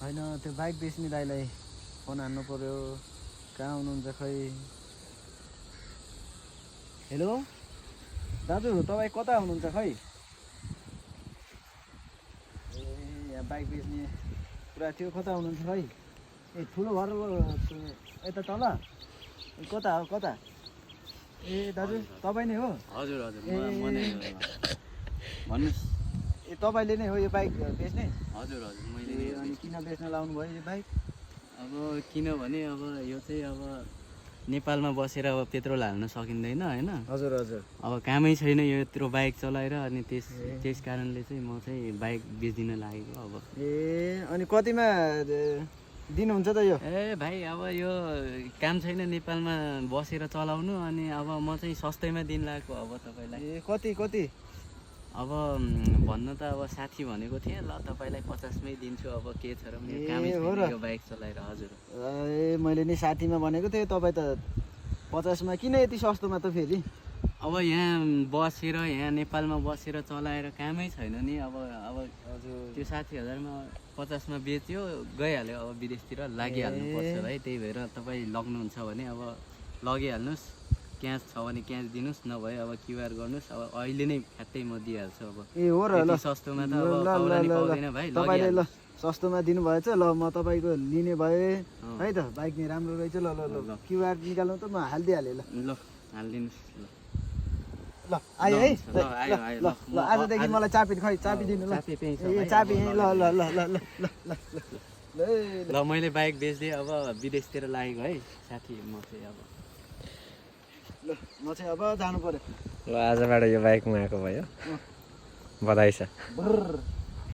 होइन त्यो बाइक बेच्ने दाइलाई फोन हान्नु पर्यो। कहाँ हुनुहुन्छ खै? हेलो दाजु, तपाईँ कता हुनुहुन्छ खै? ए यहाँ बाइक बेच्ने कुरा थियो, कता हुनुहुन्छ खै? ए ठुलो घर यता तल कता हो कता? ए दाजु तपाईँ नै हो? हजुर हजुर ए भन्नुहोस्। ए तपाईँले नै हो यो बाइक बेच्ने? हजुर हजुर मैले ए अनि किन बेच्न लाउनु भयो यो बाइक? अब किनभने अब यो चाहिँ अब नेपालमा बसेर अब पेट्रोल हाल्न सकिँदैन होइन। हजुर हजुर। अब कामै छैन यो यत्रो बाइक चलाएर, अनि त्यस कारणले चाहिँ म चाहिँ बाइक बेचिदिन लागेको अब। ए अनि कतिमा दिनुहुन्छ त यो? ए भाइ अब यो काम छैन नेपालमा बसेर चलाउनु, अनि अब म चाहिँ सस्तैमा दिन लागेको अब तपाईँलाई। ए कति कति? अब भन्न त अब साथी भनेको थिएँ, ल तपाईँलाई 50मै दिन्छु, अब के छ र मेरो कामै छैन यो बाइक चलाएर। हजुर ए मैले नि साथीमा भनेको थिएँ, तपाईँ त 50मा किन यति सस्तोमा त फेरि? अब यहाँ बसेर यहाँ नेपालमा बसेर चलाएर कामै छैन नि अब हजुर। त्यो 60,000मा 50मा बेच्यो गइहाल्यो, अब विदेशतिर लागिहाल्नु पर्छ भाइ। त्यही भएर तपाईँ लग्नुहुन्छ भने अब लगिहाल्नुहोस्, क्यास छ भने क्यास दिनुहोस्, नभए अब क्युआर गर्नुहोस्, अब अहिले नै फ्याट्टै म दिइहाल्छु। अब ए हो र ल सस्तोमा त अब पाउला नि पाउँदैन भाइ। तपाईँले ल सस्तोमा दिनुभएछ, ल म तपाईँको लिने भए है त। बाइक नि राम्रो रहेछ। ल ल ल क्युआर निकाल्नु त म हालिदिइहालेँ। ल ल हालिदिनुहोस्। ल आयो है। ल आयो आयो ल ल आजदेखि मलाई चाबी खै चाबी दिनु ल। ए चाबी ल ल ल ल ल ल ल ल ल मैले बाइक बेच्दै अब विदेशतिर लागेको है साथी। म चाहिँ अब ल म चाहिँ अब जानु पर्यो। ल आजबाट यो बाइकमा आएको भयो, बधाई छ। ब्रर